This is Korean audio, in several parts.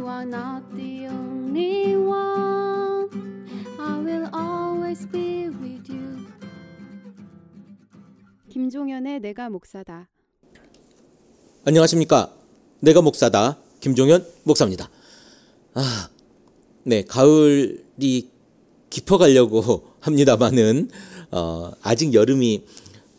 You are not the only one. I will always be with you. 김종현의 내가 목사다. 안녕하십니까. 내가 목사다. 김종현 목사입니다. 네, 가을이 깊어가려고 합니다만은 아직 여름이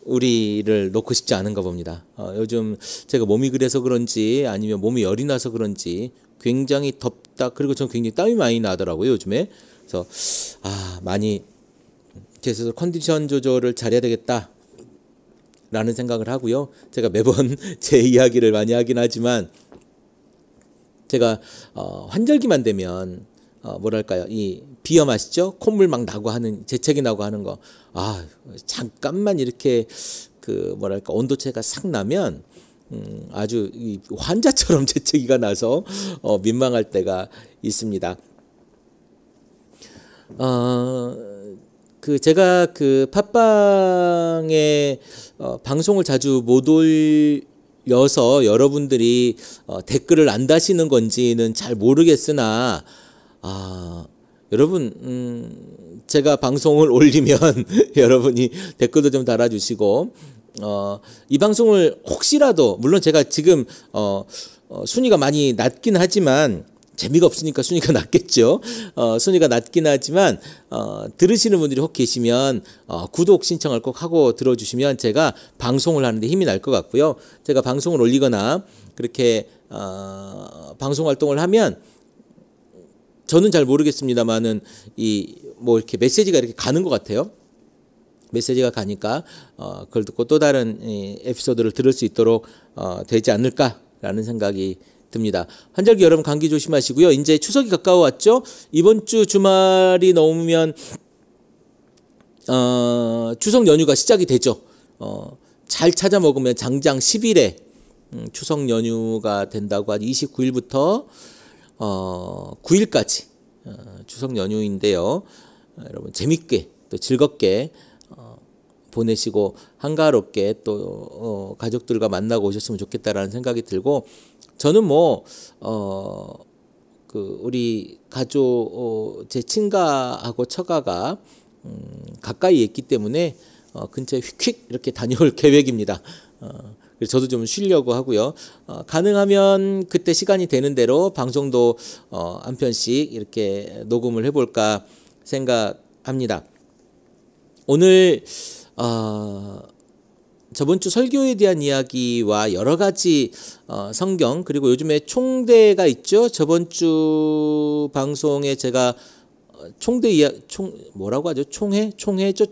우리를 놓고 싶지 않은가 봅니다. 요즘 제가 몸이 그래서 그런지 아니면 몸이 열이 나서 그런지 굉장히 덥다. 그리고 전 굉장히 땀이 많이 나더라고요, 요즘에. 그래서 많이 제 스스로 컨디션 조절을 잘해야 되겠다 라는 생각을 하고요. 제가 매번 제 이야기를 많이 하긴 하지만 제가 환절기만 되면 뭐랄까요, 이 비염 아시죠? 콧물 막 나고 하는, 재채기 나고 하는 거. 잠깐만 이렇게 그 뭐랄까 온도차가 싹 나면 아주 이 환자처럼 재채기가 나서 민망할 때가 있습니다. 제가 그 팟빵에 방송을 자주 못 올려서 여러분들이 댓글을 안 다시는 건지는 잘 모르겠으나 여러분 제가 방송을 올리면 여러분이 댓글도 좀 달아주시고 이 방송을 혹시라도 물론 제가 지금 순위가 많이 낮긴 하지만 재미가 없으니까 순위가 낮겠죠. 순위가 낮긴 하지만 들으시는 분들이 혹 계시면 구독 신청을 꼭 하고 들어주시면 제가 방송을 하는데 힘이 날 것 같고요. 제가 방송을 올리거나 그렇게 방송 활동을 하면 저는 잘 모르겠습니다만은 뭐 이렇게 메시지가 이렇게 가는 것 같아요. 메시지가 가니까 그걸 듣고 또 다른 에피소드를 들을 수 있도록 되지 않을까라는 생각이 듭니다. 환절기 여러분 감기 조심하시고요. 이제 추석이 가까워왔죠. 이번 주 주말이 넘으면 추석 연휴가 시작이 되죠. 잘 찾아 먹으면 장장 10일에 추석 연휴가 된다고 하죠. 29일부터 9일까지 추석 연휴인데요. 여러분 재밌게 또 즐겁게 보내시고 한가롭게 또 가족들과 만나고 오셨으면 좋겠다라는 생각이 들고, 저는 우리 가족 제 친가하고 처가가 가까이에 있기 때문에 근처에 휙휙 이렇게 다녀올 계획입니다. 그래서 저도 좀 쉬려고 하고요. 가능하면 그때 시간이 되는 대로 방송도 한 편씩 이렇게 녹음을 해볼까 생각합니다. 오늘 저번 주 설교에 대한 이야기와 여러 가지 성경, 그리고 요즘에 총대가 있죠. 저번 주 방송에 제가 뭐라고 하죠? 총회죠.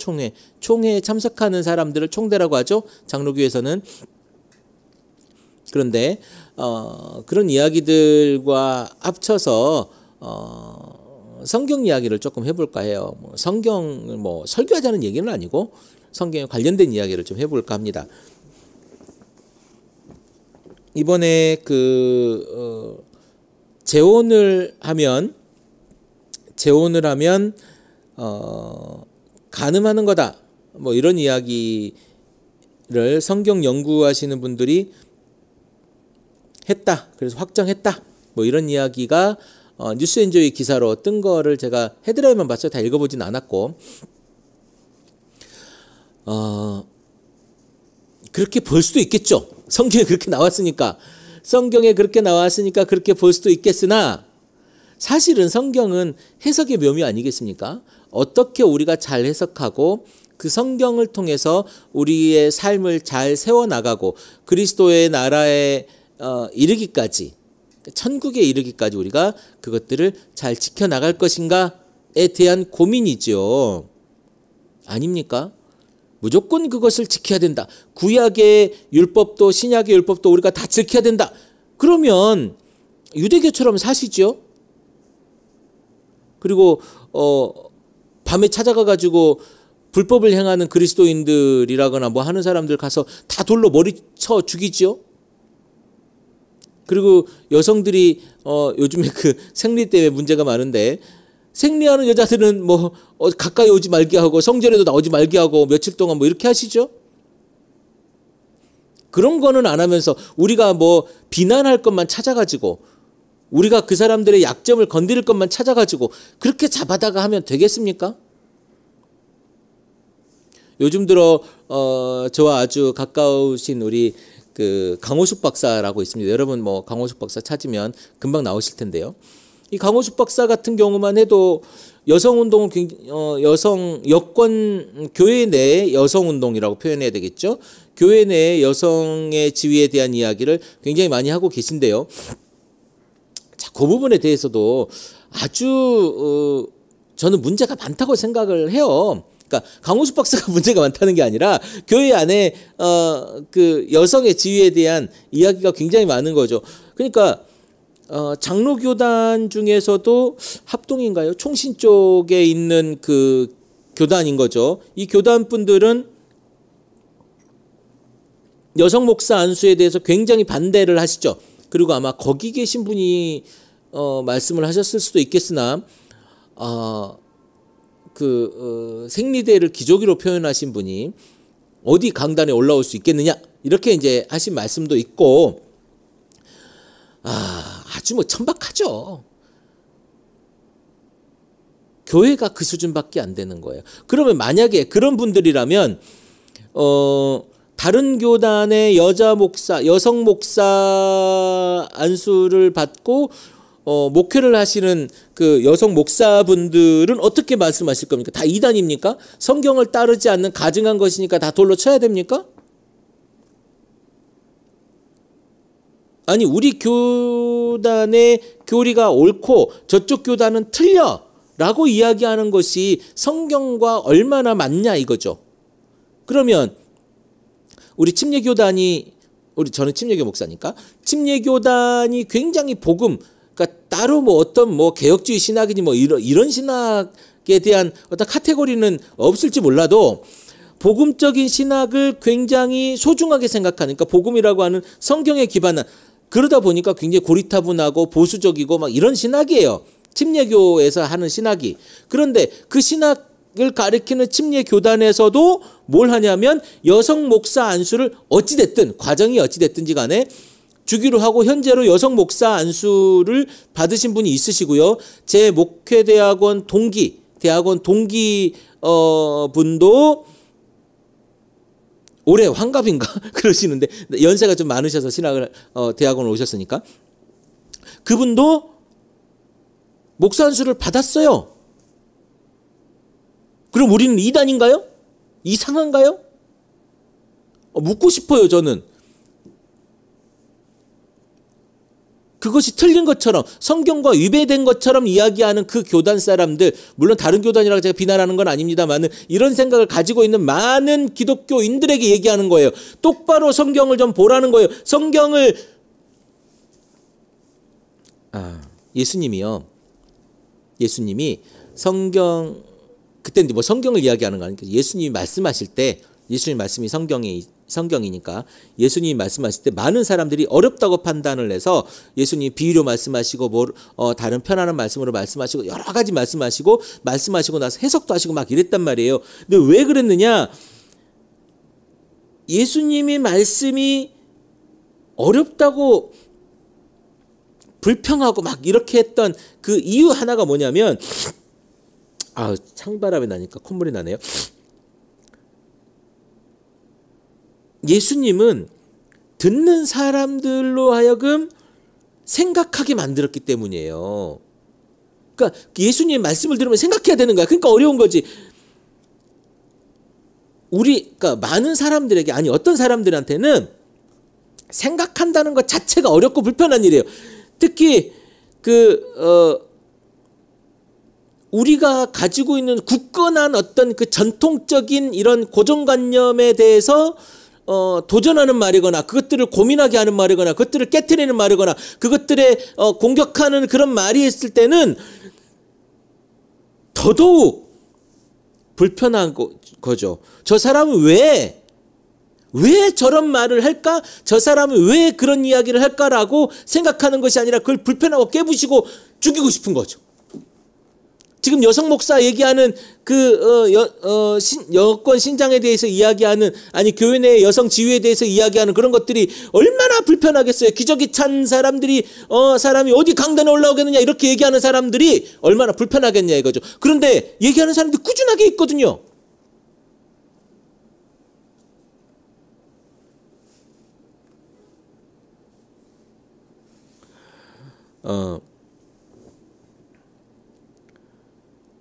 총회에 참석하는 사람들을 총대라고 하죠. 장로교에서는. 그런데 그런 이야기들과 합쳐서 성경 이야기를 조금 해볼까 해요. 성경을 설교하자는 얘기는 아니고 성경에 관련된 이야기를 좀 해볼까 합니다. 이번에 재혼을 하면 간음하는 거다. 이런 이야기를 성경 연구하시는 분들이 했다. 그래서 확정했다. 이런 이야기가 뉴스엔조이 기사로 뜬 거를 제가 헤드라인만 봤어요. 다 읽어보진 않았고. 그렇게 볼 수도 있겠죠. 성경에 그렇게 나왔으니까 그렇게 볼 수도 있겠으나 사실은 성경은 해석의 묘미 아니겠습니까? 어떻게 우리가 잘 해석하고 그 성경을 통해서 우리의 삶을 잘 세워나가고 그리스도의 나라에 이르기까지, 천국에 이르기까지 우리가 그것들을 잘 지켜나갈 것인가에 대한 고민이죠. 아닙니까? 무조건 그것을 지켜야 된다. 구약의 율법도 신약의 율법도 우리가 다 지켜야 된다. 그러면 유대교처럼 사시죠. 그리고 밤에 찾아가가지고 불법을 행하는 그리스도인들이라거나 하는 사람들 가서 다 돌로 머리 쳐 죽이죠. 그리고 여성들이 요즘에 생리 때문에 문제가 많은데, 생리하는 여자들은 가까이 오지 말게 하고 성전에도 나오지 말게 하고 며칠 동안 이렇게 하시죠. 그런 거는 안 하면서 우리가 비난할 것만 찾아가지고 우리가 그 사람들의 약점을 건드릴 것만 찾아가지고 그렇게 잡아다가 하면 되겠습니까? 요즘 들어 저와 아주 가까우신 우리 그 강호숙 박사라고 있습니다. 여러분 뭐 강호숙 박사 찾으면 금방 나오실 텐데요. 이 강호숙 박사 같은 경우만 해도 여성운동을 여권 교회 내 여성운동이라고 표현해야 되겠죠. 교회 내 여성의 지위에 대한 이야기를 굉장히 많이 하고 계신데요. 자, 그 부분에 대해서도 아주 저는 문제가 많다고 생각을 해요. 그러니까 강호숙 박사가 문제가 많다는 게 아니라 교회 안에 그 여성의 지위에 대한 이야기가 굉장히 많은 거죠. 그러니까 장로교단 중에서도 합동인가요? 총신 쪽에 있는 그 교단인 거죠. 이 교단 분들은 여성 목사 안수에 대해서 굉장히 반대를 하시죠. 그리고 아마 거기 계신 분이 말씀을 하셨을 수도 있겠으나 생리대를 기저귀로 표현하신 분이 어디 강단에 올라올 수 있겠느냐 이렇게 이제 하신 말씀도 있고 아주 뭐 천박하죠. 교회가 그 수준밖에 안 되는 거예요. 그러면 만약에 그런 분들이라면 다른 교단의 여성 목사 안수를 받고 목회를 하시는 그 여성 목사분들은 어떻게 말씀하실 겁니까? 다 이단입니까? 성경을 따르지 않는 가증한 것이니까 다 돌로 쳐야 됩니까? 아니 우리 교단의 교리가 옳고 저쪽 교단은 틀려 라고 이야기하는 것이 성경과 얼마나 맞냐 이거죠. 그러면 우리 침례교단이 저는 침례교 목사니까 침례교단이 굉장히 그러니까 따로 뭐 어떤 뭐 개혁주의 신학이니 뭐 이런 신학에 대한 어떤 카테고리는 없을지 몰라도 복음적인 신학을 굉장히 소중하게 생각하니까 복음이라고 하는 성경에 기반한 그러다 보니까 굉장히 고리타분하고 보수적이고 막 이런 신학이에요. 침례교에서 하는 신학이. 그런데 그 신학을 가리키는 침례교단에서도 뭘 하냐면 여성 목사 안수를 어찌됐든 과정이 어찌됐든지 간에 주기로 하고 현재로 여성 목사 안수를 받으신 분이 있으시고요. 제 목회대학원 동기 분도 올해 환갑인가 그러시는데 연세가 좀 많으셔서 신학을 대학원 오셨으니까 그분도 목사 안수를 받았어요. 그럼 우리는 이단인가요? 이상한가요? 묻고 싶어요. 저는 그것이 틀린 것처럼 성경과 위배된 것처럼 이야기하는 그 교단 사람들, 물론 다른 교단이라고 제가 비난하는 건 아닙니다만 이런 생각을 가지고 있는 많은 기독교인들에게 얘기하는 거예요. 똑바로 성경을 좀 보라는 거예요. 예수님이 그때 뭐 성경을 이야기하는 거 아니니까 예수님이 말씀하실 때 예수님 말씀이 성경이니까 예수님이 말씀하실 때 많은 사람들이 어렵다고 판단을 해서 예수님이 비유로 말씀하시고 다른 편안한 말씀으로 말씀하시고 여러 가지 말씀하시고 나서 해석도 하시고 막 이랬단 말이에요. 근데 왜 그랬느냐? 예수님이 말씀이 어렵다고 불평하고 막 이렇게 했던 그 이유 하나가 뭐냐면 창바람이 나니까 콧물이 나네요. 예수님은 듣는 사람들로 하여금 생각하게 만들었기 때문이에요. 그러니까 예수님의 말씀을 들으면 생각해야 되는 거야. 그러니까 어려운 거지. 그러니까 많은 사람들에게 어떤 사람들한테는 생각한다는 것 자체가 어렵고 불편한 일이에요. 특히 우리가 가지고 있는 굳건한 어떤 그 전통적인 이런 고정관념에 대해서 도전하는 말이거나 그것들을 고민하게 하는 말이거나 그것들을 깨트리는 말이거나 그것들에 공격하는 그런 말이 있을 때는 더더욱 불편한 거죠. 저 사람은 왜 저런 말을 할까? 저 사람은 왜 그런 이야기를 할까라고 생각하는 것이 아니라 그걸 불편하고 깨부시고 죽이고 싶은 거죠. 지금 여성 목사 얘기하는 여권 신장에 대해서 이야기하는, 아니 교회 내 여성 지위에 대해서 이야기하는 그런 것들이 얼마나 불편하겠어요. 기저귀 찬 사람들이 사람이 어디 강단에 올라오겠느냐 이렇게 얘기하는 사람들이 얼마나 불편하겠냐 이거죠. 그런데 얘기하는 사람들이 꾸준하게 있거든요.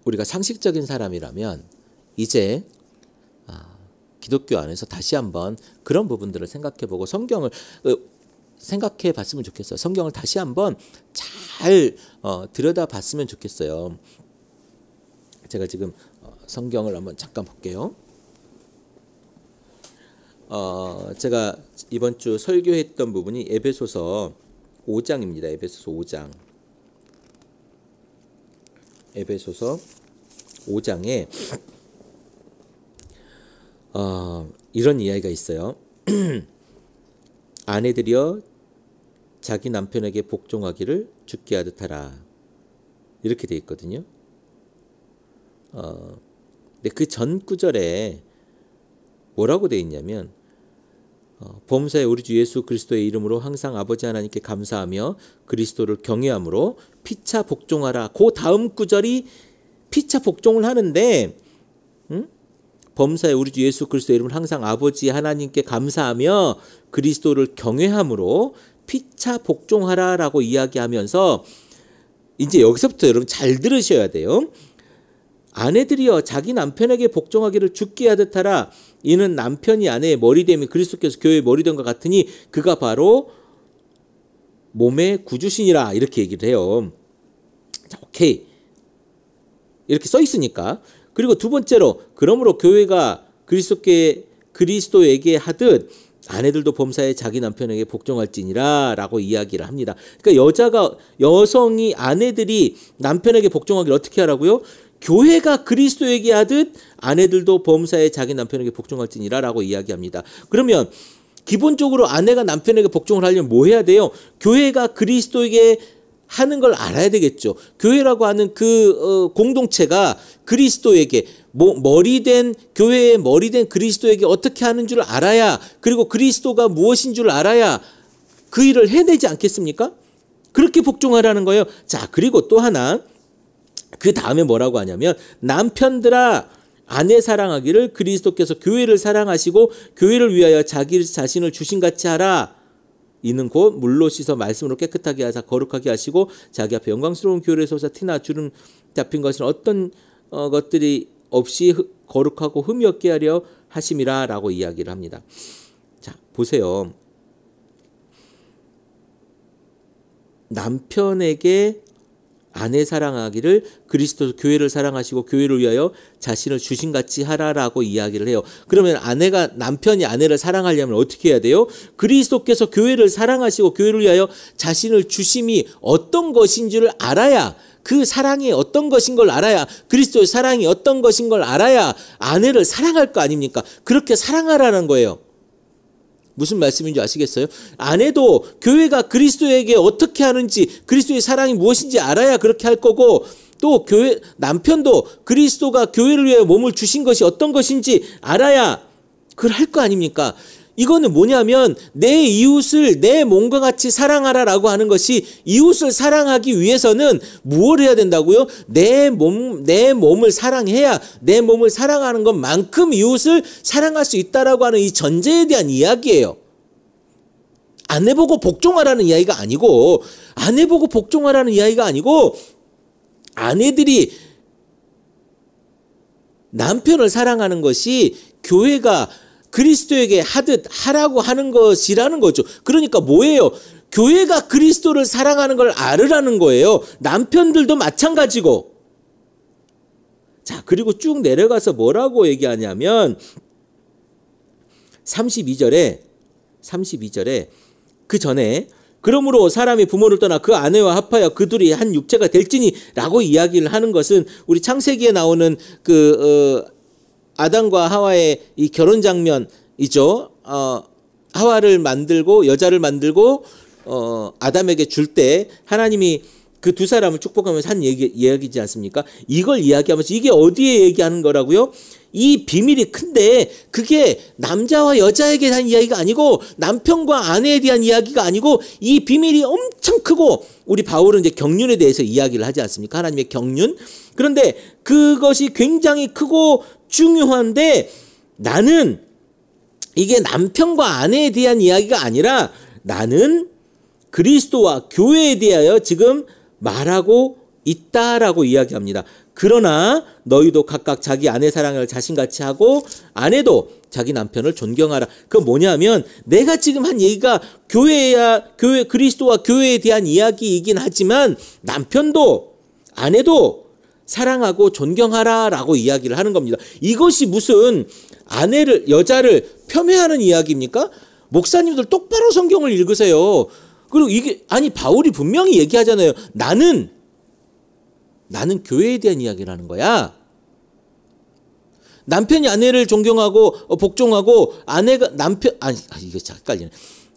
우리가 상식적인 사람이라면 이제 기독교 안에서 다시 한번 그런 부분들을 생각해보고 성경을 생각해봤으면 좋겠어요. 성경을 다시 한번 잘 들여다봤으면 좋겠어요. 제가 지금 성경을 한번 잠깐 볼게요. 제가 이번 주 설교했던 부분이 에베소서 5장입니다. 에베소서 5장. 에베소서 5장에 이런 이야기가 있어요. 아내들이여 자기 남편에게 복종하기를 주께 하듯 하라. 이렇게 돼 있거든요. 근데 그 전 구절에 뭐라고 돼 있냐면 범사에 우리 주 예수 그리스도의 이름으로 항상 아버지 하나님께 감사하며 그리스도를 경외함으로 피차 복종하라. 그 다음 구절이 피차 복종을 하는데 범사에 우리 주 예수 그리스도의 이름으로 항상 아버지 하나님께 감사하며 그리스도를 경외함으로 피차 복종하라라고 이야기하면서 이제 여기서부터 여러분 잘 들으셔야 돼요. 아내들이여 자기 남편에게 복종하기를 주께 하듯 하라. 이는 남편이 아내의 머리됨이 그리스도께서 교회의 머리됨과 같으니 그가 바로 몸의 구주시니라. 이렇게 얘기를 해요. 자, 오케이. 이렇게 써 있으니까. 그리고 두 번째로 그러므로 교회가 그리스도에게 하듯 아내들도 범사에 자기 남편에게 복종할지니라 라고 이야기를 합니다. 그러니까 여성이 아내들이 남편에게 복종하기를 어떻게 하라고요? 교회가 그리스도에게 하듯 아내들도 범사에 자기 남편에게 복종할지니라 라고 이야기합니다. 그러면 기본적으로 아내가 남편에게 복종을 하려면 뭐 해야 돼요? 교회가 그리스도에게 하는 걸 알아야 되겠죠. 교회라고 하는 그 공동체가 그리스도에게 교회의 머리된 그리스도에게 어떻게 하는 줄 알아야, 그리고 그리스도가 무엇인 줄 알아야 그 일을 해내지 않겠습니까? 그렇게 복종하라는 거예요. 자, 그리고 또 하나, 그 다음에 뭐라고 하냐면 남편들아 아내 사랑하기를 그리스도께서 교회를 사랑하시고 교회를 위하여 자기 자신을 주신같이 하라. 이는 곧 물로 씻어 말씀으로 깨끗하게 하사 거룩하게 하시고 자기 앞에 영광스러운 교회를 세우사 티나 주름 잡힌 것은 어떤 것들이 없이 거룩하고 흠이 없게 하려 하심이라 라고 이야기를 합니다. 자, 보세요. 남편에게 아내 사랑하기를 그리스도 교회를 사랑하시고 교회를 위하여 자신을 주신같이 하라라고 이야기를 해요. 그러면 남편이 아내를 사랑하려면 어떻게 해야 돼요? 그리스도께서 교회를 사랑하시고 교회를 위하여 자신을 주심이 어떤 것인 줄 알아야, 그 사랑이 어떤 것인 걸 알아야, 그리스도의 사랑이 어떤 것인 걸 알아야 아내를 사랑할 거 아닙니까? 그렇게 사랑하라는 거예요. 무슨 말씀인지 아시겠어요? 아내도 교회가 그리스도에게 어떻게 하는지, 그리스도의 사랑이 무엇인지 알아야 그렇게 할 거고, 또 남편도 그리스도가 교회를 위해 몸을 주신 것이 어떤 것인지 알아야 그걸 할 거 아닙니까? 이거는 뭐냐면 내 이웃을 내 몸과 같이 사랑하라라고 하는 것이, 이웃을 사랑하기 위해서는 무엇을 해야 된다고요? 내 몸을 사랑해야, 내 몸을 사랑하는 것만큼 이웃을 사랑할 수 있다라고 하는 이 전제에 대한 이야기예요. 아내 보고 복종하라는 이야기가 아니고, 아내들이 남편을 사랑하는 것이 교회가 그리스도에게 하듯 하라고 하는 것이라는 거죠. 그러니까 뭐예요? 교회가 그리스도를 사랑하는 걸 알으라는 거예요. 남편들도 마찬가지고. 자, 그리고 쭉 내려가서 뭐라고 얘기하냐면 32절에 그 전에 그러므로 사람이 부모를 떠나 그 아내와 합하여 그 둘이 한 육체가 될지니 라고 이야기를 하는 것은 우리 창세기에 나오는 아담과 하와의 이 결혼 장면이죠. 하와를 만들고 여자를 만들고 아담에게 줄 때 하나님이 그 두 사람을 축복하면서 한 이야기지 않습니까? 이걸 이야기하면서 이게 어디에 얘기하는 거라고요? 이 비밀이 큰데 그게 남자와 여자에게 대한 이야기가 아니고 남편과 아내에 대한 이야기가 아니고 이 비밀이 엄청 크고 우리 바울은 이제 경륜에 대해서 이야기를 하지 않습니까? 하나님의 경륜. 그런데 그것이 굉장히 크고 중요한데 나는 이게 남편과 아내에 대한 이야기가 아니라 나는 그리스도와 교회에 대하여 지금 말하고 있다라고 이야기합니다. 그러나 너희도 각각 자기 아내 사랑을 자신같이 하고 아내도 자기 남편을 존경하라. 그건 뭐냐면 내가 지금 한 얘기가 교회 그리스도와 교회에 대한 이야기이긴 하지만 남편도 아내도 사랑하고 존경하라라고 이야기를 하는 겁니다. 이것이 무슨 여자를 폄훼하는 이야기입니까? 목사님들 똑바로 성경을 읽으세요. 그리고 이게 바울이 분명히 얘기하잖아요. 나는 교회에 대한 이야기를 하는 거야. 남편이 아내를 존경하고 복종하고 아내가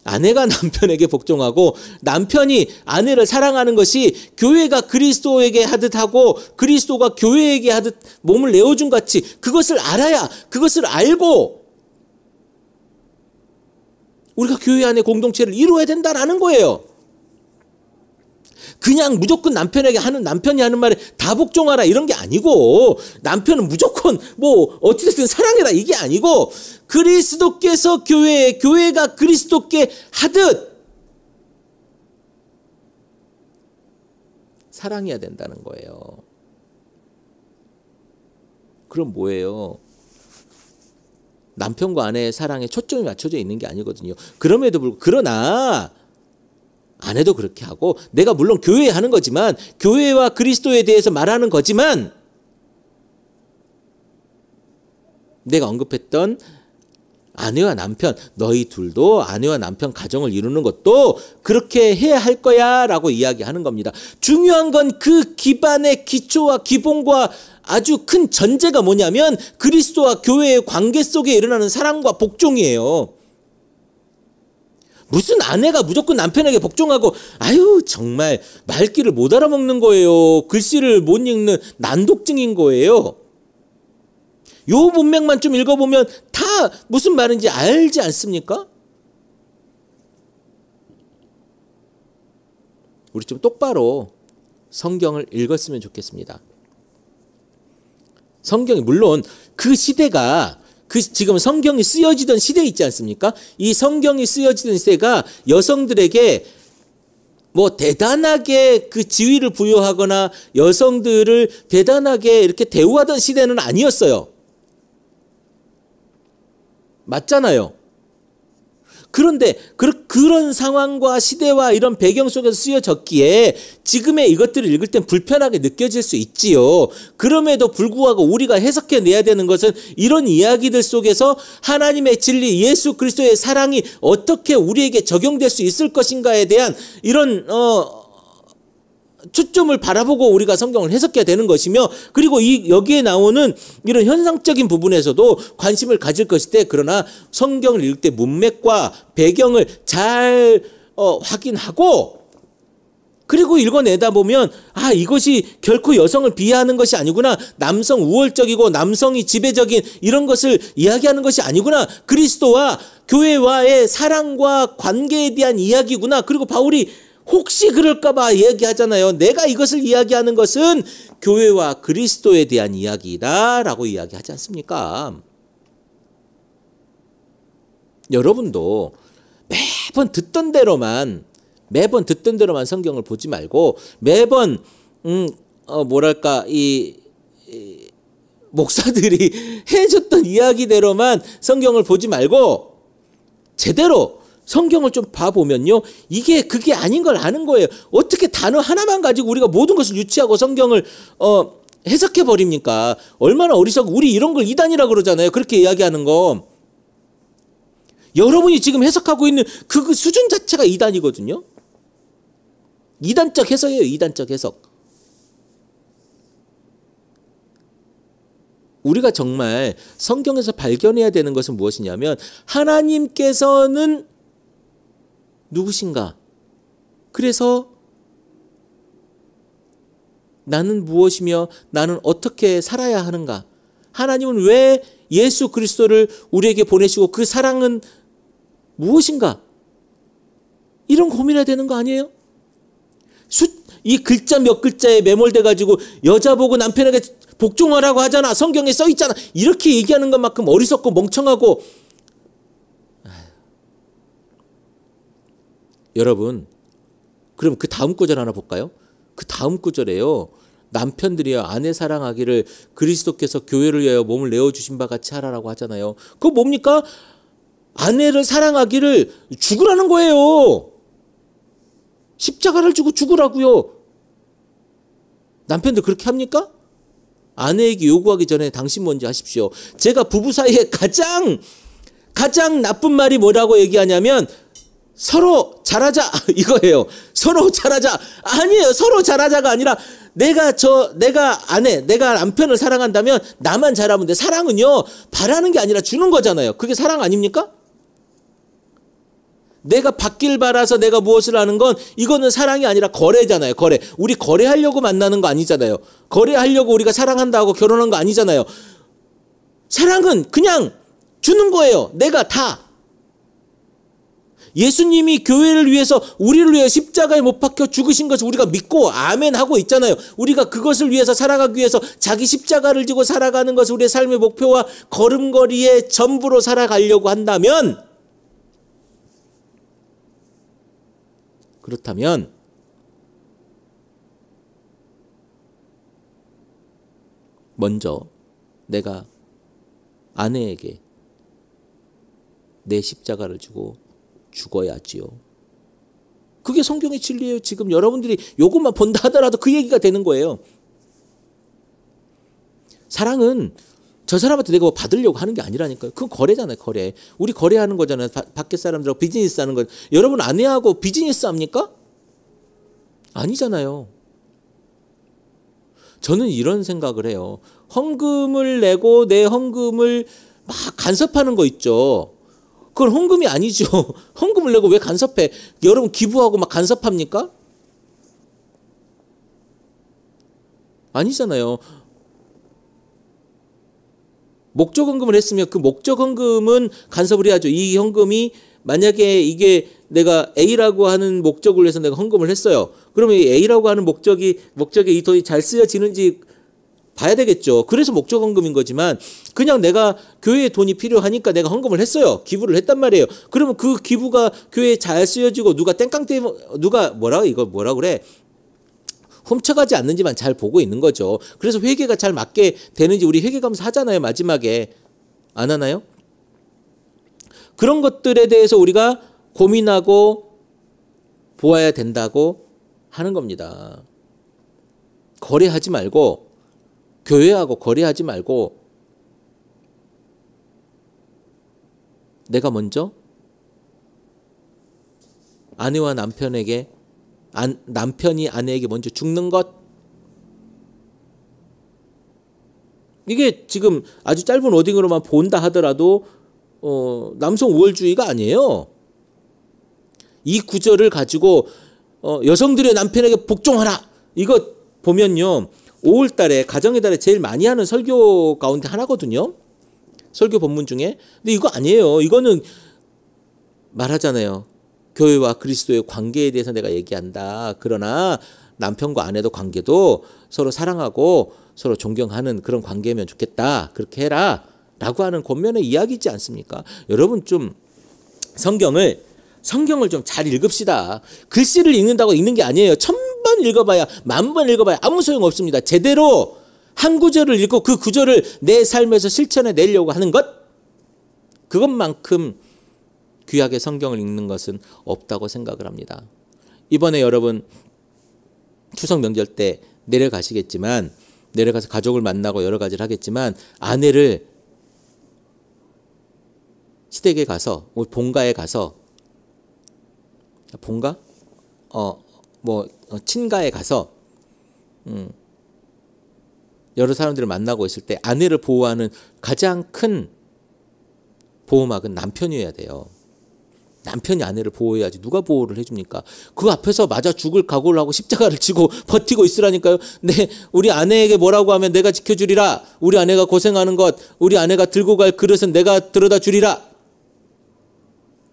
남편에게 복종하고 남편이 아내를 사랑하는 것이 교회가 그리스도에게 하듯 하고 그리스도가 교회에게 하듯 몸을 내어준 같이 그것을 알아야 그것을 알고 우리가 교회 안에 공동체를 이루어야 된다라는 거예요. 그냥 무조건 남편이 하는 말에 다 복종하라 이런 게 아니고 남편은 무조건 어찌됐든 사랑해라 이게 아니고 그리스도께서 교회가 그리스도께 하듯 사랑해야 된다는 거예요. 그럼 뭐예요? 남편과 아내의 사랑에 초점이 맞춰져 있는 게 아니거든요. 그럼에도 불구하고 그러나 아내도 그렇게 하고 내가 물론 교회에 하는 거지만 교회와 그리스도에 대해서 말하는 거지만 내가 언급했던 아내와 남편 너희 둘도 아내와 남편 가정을 이루는 것도 그렇게 해야 할 거야 라고 이야기하는 겁니다. 중요한 건 그 기반의 기초와 기본과 아주 큰 전제가 뭐냐면 그리스도와 교회의 관계 속에 일어나는 사랑과 복종이에요. 무슨 아내가 무조건 남편에게 복종하고 정말 말귀를 못 알아먹는 거예요. 글씨를 못 읽는 난독증인 거예요. 요 문맥만 좀 읽어보면 다 무슨 말인지 알지 않습니까? 우리 좀 똑바로 성경을 읽었으면 좋겠습니다. 성경이 물론 그 시대가 지금 성경이 쓰여지던 시대 있지 않습니까? 이 성경이 쓰여지던 시대가 여성들에게 대단하게 그 지위를 부여하거나 여성들을 대단하게 이렇게 대우하던 시대는 아니었어요. 맞잖아요. 그런데 그런 상황과 시대와 이런 배경 속에서 쓰여졌기에 지금의 이것들을 읽을 땐 불편하게 느껴질 수 있지요. 그럼에도 불구하고 우리가 해석해내야 되는 것은 이런 이야기들 속에서 하나님의 진리, 예수 그리스도의 사랑이 어떻게 우리에게 적용될 수 있을 것인가에 대한 이런 초점을 바라보고 우리가 성경을 해석해야 되는 것이며 그리고 여기에 나오는 이런 현상적인 부분에서도 관심을 가질 것인데 그러나 성경을 읽을 때 문맥과 배경을 잘 확인하고 그리고 읽어내다 보면 이것이 결코 여성을 비하하는 것이 아니구나. 남성 우월적이고 남성이 지배적인 이런 것을 이야기하는 것이 아니구나. 그리스도와 교회와의 사랑과 관계에 대한 이야기구나. 그리고 바울이 혹시 그럴까봐 이야기하잖아요. 내가 이것을 이야기하는 것은 교회와 그리스도에 대한 이야기다 라고 이야기하지 않습니까? 여러분도 매번 듣던 대로만 성경을 보지 말고 매번 목사들이 해줬던 이야기대로만 성경을 보지 말고 제대로 성경을 좀 봐보면요. 그게 아닌 걸 아는 거예요. 어떻게 단어 하나만 가지고 우리가 모든 것을 유치하고 성경을 해석해 버립니까? 얼마나 어리석고 우리 이런 걸 이단이라고 그러잖아요. 그렇게 이야기하는 거. 여러분이 지금 해석하고 있는 그 수준 자체가 이단이거든요. 이단적 해석이에요. 이단적 해석. 우리가 정말 성경에서 발견해야 되는 것은 무엇이냐면 하나님께서는 누구신가? 그래서 나는 무엇이며 나는 어떻게 살아야 하는가? 하나님은 왜 예수 그리스도를 우리에게 보내시고 그 사랑은 무엇인가? 이런 고민해야 되는 거 아니에요? 이 글자 몇 글자에 매몰돼 가지고 여자 보고 남편에게 복종하라고 하잖아. 성경에 써 있잖아. 이렇게 얘기하는 것만큼 어리석고 멍청하고. 여러분, 그럼 그 다음 구절 하나 볼까요? 그 다음 구절에요. 남편들이여 아내 사랑하기를 그리스도께서 교회를 위하여 몸을 내어주신 바 같이 하라라고 하잖아요. 그거 뭡니까? 아내를 사랑하기를 죽으라는 거예요. 십자가를 주고 죽으라고요. 남편들 그렇게 합니까? 아내에게 요구하기 전에 당신 먼저 하십시오. 제가 부부 사이에 가장 나쁜 말이 뭐라고 얘기하냐면 서로 잘하자 이거예요. 서로 잘하자. 아니에요. 서로 잘하자가 아니라 내가 남편을 사랑한다면 나만 잘하면 돼. 사랑은요, 바라는 게 아니라 주는 거잖아요. 그게 사랑 아닙니까? 내가 받길 바라서 내가 무엇을 하는 건 이거는 사랑이 아니라 거래잖아요. 거래. 우리 거래하려고 만나는 거 아니잖아요. 거래하려고 우리가 사랑한다고 결혼한 거 아니잖아요. 사랑은 그냥 주는 거예요. 내가 다. 예수님이 교회를 위해서 우리를 위해 십자가에 못 박혀 죽으신 것을 우리가 믿고 아멘 하고 있잖아요. 우리가 그것을 위해서 살아가기 위해서 자기 십자가를 지고 살아가는 것을 우리의 삶의 목표와 걸음걸이의 전부로 살아가려고 한다면, 그렇다면 먼저 내가 아내에게 내 십자가를 지고 죽어야지요. 그게 성경의 진리예요. 지금 여러분들이 요것만 본다 하더라도 그 얘기가 되는 거예요. 사랑은 저 사람한테 내가 뭐 받으려고 하는 게 아니라니까요. 그건 거래잖아요. 거래. 우리 거래하는 거잖아요. 밖에 사람들하고 비즈니스 하는 거. 여러분 아내하고 비즈니스 합니까? 아니잖아요. 저는 이런 생각을 해요. 헌금을 내고 내 헌금을 막 간섭하는 거 있죠. 그건 헌금이 아니죠. 헌금을 내고 왜 간섭해? 여러분 기부하고 막 간섭합니까? 아니잖아요. 목적 헌금을 했으면 그 목적 헌금은 간섭을 해야죠. 이 헌금이 만약에 이게 내가 A라고 하는 목적을 위해서 내가 헌금을 했어요. 그러면 이 A라고 하는 목적에 이 돈이 잘 쓰여지는지 봐야 되겠죠. 그래서 목적 헌금인 거지만 그냥 내가 교회에 돈이 필요하니까 내가 헌금을 했어요. 기부를 했단 말이에요. 그러면 그 기부가 교회에 잘 쓰여지고 누가 누가 뭐라 그래? 훔쳐가지 않는지만 잘 보고 있는 거죠. 그래서 회계가 잘 맞게 되는지 우리 회계감사 하잖아요. 마지막에. 안 하나요? 그런 것들에 대해서 우리가 고민하고 보아야 된다고 하는 겁니다. 거래하지 말고, 교회하고 거래하지 말고 내가 먼저 아내와 남편에게, 남편이 아내에게 먼저 죽는 것, 이게 지금 아주 짧은 워딩으로만 본다 하더라도 남성 우월주의가 아니에요. 이 구절을 가지고 여성들의 남편에게 복종하라, 이거 보면요 5월달에 가정의 달에 제일 많이 하는 설교 가운데 하나거든요. 설교 본문 중에. 근데 이거 아니에요. 이거는 말하잖아요. 교회와 그리스도의 관계에 대해서 내가 얘기한다. 그러나 남편과 아내도 관계도 서로 사랑하고 서로 존경하는 그런 관계면 좋겠다. 그렇게 해라. 라고 하는 권면의 이야기이지 않습니까? 여러분 좀 성경을 좀 잘 읽읍시다. 글씨를 읽는다고 읽는 게 아니에요. 1000번 읽어봐야, 10,000번 읽어봐야 아무 소용 없습니다. 제대로 한 구절을 읽고 그 구절을 내 삶에서 실천해 내려고 하는 것, 그것만큼 귀하게 성경을 읽는 것은 없다고 생각을 합니다. 이번에 여러분 추석 명절 때 내려가시겠지만, 내려가서 가족을 만나고 여러 가지를 하겠지만, 아내를 시댁에 가서, 본가에 가서, 본가? 친가에 가서 여러 사람들을 만나고 있을 때 아내를 보호하는 가장 큰 보호막은 남편이어야 돼요. 남편이 아내를 보호해야지 누가 보호를 해줍니까? 그 앞에서 맞아 죽을 각오를 하고 십자가를 지고 버티고 있으라니까요. 우리 아내에게 뭐라고 하면 내가 지켜주리라. 우리 아내가 고생하는 것, 우리 아내가 들고 갈 그릇은 내가 들여다 주리라.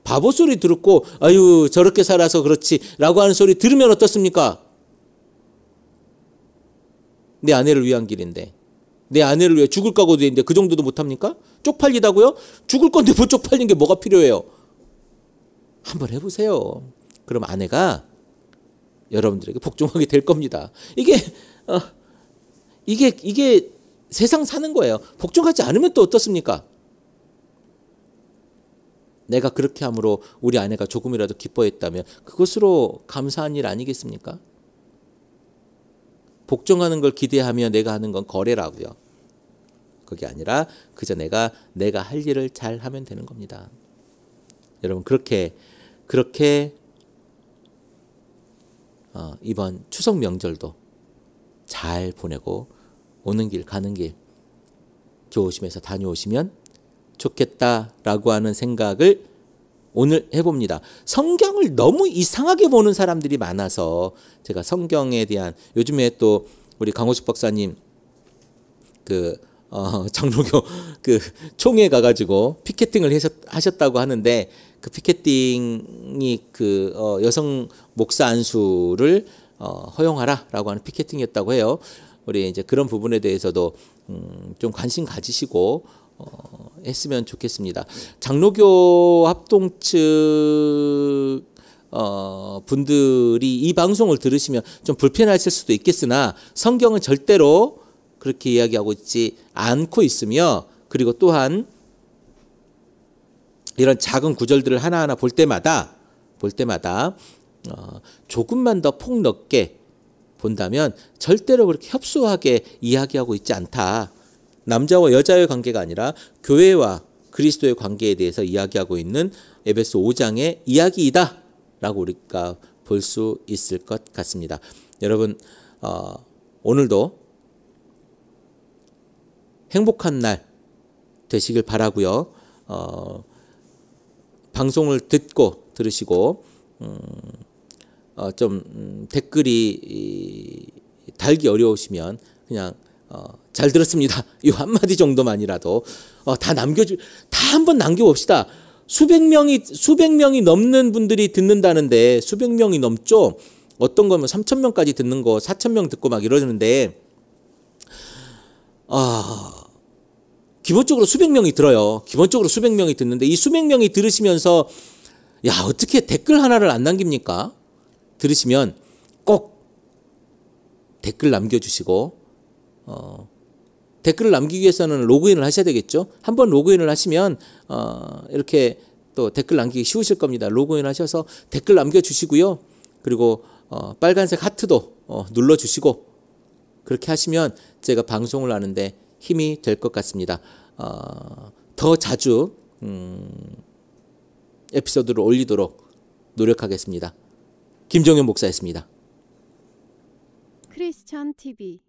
바보 소리 듣고 아유 저렇게 살아서 그렇지 라고 하는 소리 들으면 어떻습니까? 내 아내를 위한 길인데, 내 아내를 위해 죽을 각오도 있는데 그 정도도 못합니까? 쪽팔리다고요? 죽을 건데 뭐 쪽팔린 게 뭐가 필요해요? 한번 해보세요. 그럼 아내가 여러분들에게 복종하게 될 겁니다. 이게 세상 사는 거예요. 복종하지 않으면 또 어떻습니까? 내가 그렇게 함으로 우리 아내가 조금이라도 기뻐했다면 그것으로 감사한 일 아니겠습니까? 복종하는 걸 기대하며 내가 하는 건 거래라고요. 그게 아니라 그저 내가 할 일을 잘 하면 되는 겁니다. 여러분 그렇게 이번 추석 명절도 잘 보내고 오는 길 가는 길 조심해서 다녀오시면 좋겠다라고 하는 생각을 오늘 해봅니다. 성경을 너무 이상하게 보는 사람들이 많아서 제가 성경에 대한, 요즘에 또 우리 강호식 박사님 장로교 총회 가가지고 피켓팅을 하셨다고 하는데, 그 피켓팅이 여성 목사 안수를 허용하라라고 하는 피켓팅이었다고 해요. 우리 이제 그런 부분에 대해서도 좀 관심 가지시고 했으면 좋겠습니다. 장로교 합동 측 분들이 이 방송을 들으시면 좀 불편하실 수도 있겠으나 성경은 절대로 그렇게 이야기하고 있지 않고 있으며, 그리고 또한 이런 작은 구절들을 하나하나 볼 때마다 조금만 더 폭넓게 본다면 절대로 그렇게 협소하게 이야기하고 있지 않다. 남자와 여자의 관계가 아니라 교회와 그리스도의 관계에 대해서 이야기하고 있는 에베소 5장의 이야기이다 라고 우리가 볼 수 있을 것 같습니다. 여러분 오늘도 행복한 날 되시길 바라고요. 방송을 들으시고 좀 댓글이 달기 어려우시면 그냥 잘 들었습니다. 이 한마디 정도만이라도 다 한번 남겨봅시다. 수백 명이 넘는 분들이 듣는다는데, 수백 명이 넘죠. 어떤 거면 3,000명까지 듣는 거, 4,000명 듣고 막 이러는데, 기본적으로 수백 명이 들어요. 기본적으로 수백 명이 듣는데, 이 수백 명이 들으시면서 야, 어떻게 댓글 하나를 안 남깁니까? 들으시면 꼭 댓글 남겨주시고, 댓글을 남기기 위해서는 로그인을 하셔야 되겠죠. 한번 로그인을 하시면 이렇게 또 댓글 남기기 쉬우실 겁니다. 로그인 하셔서 댓글 남겨주시고요. 그리고 빨간색 하트도 눌러주시고, 그렇게 하시면 제가 방송을 하는데 힘이 될 것 같습니다. 더 자주 에피소드를 올리도록 노력하겠습니다. 김종현 목사였습니다. 크리스천 TV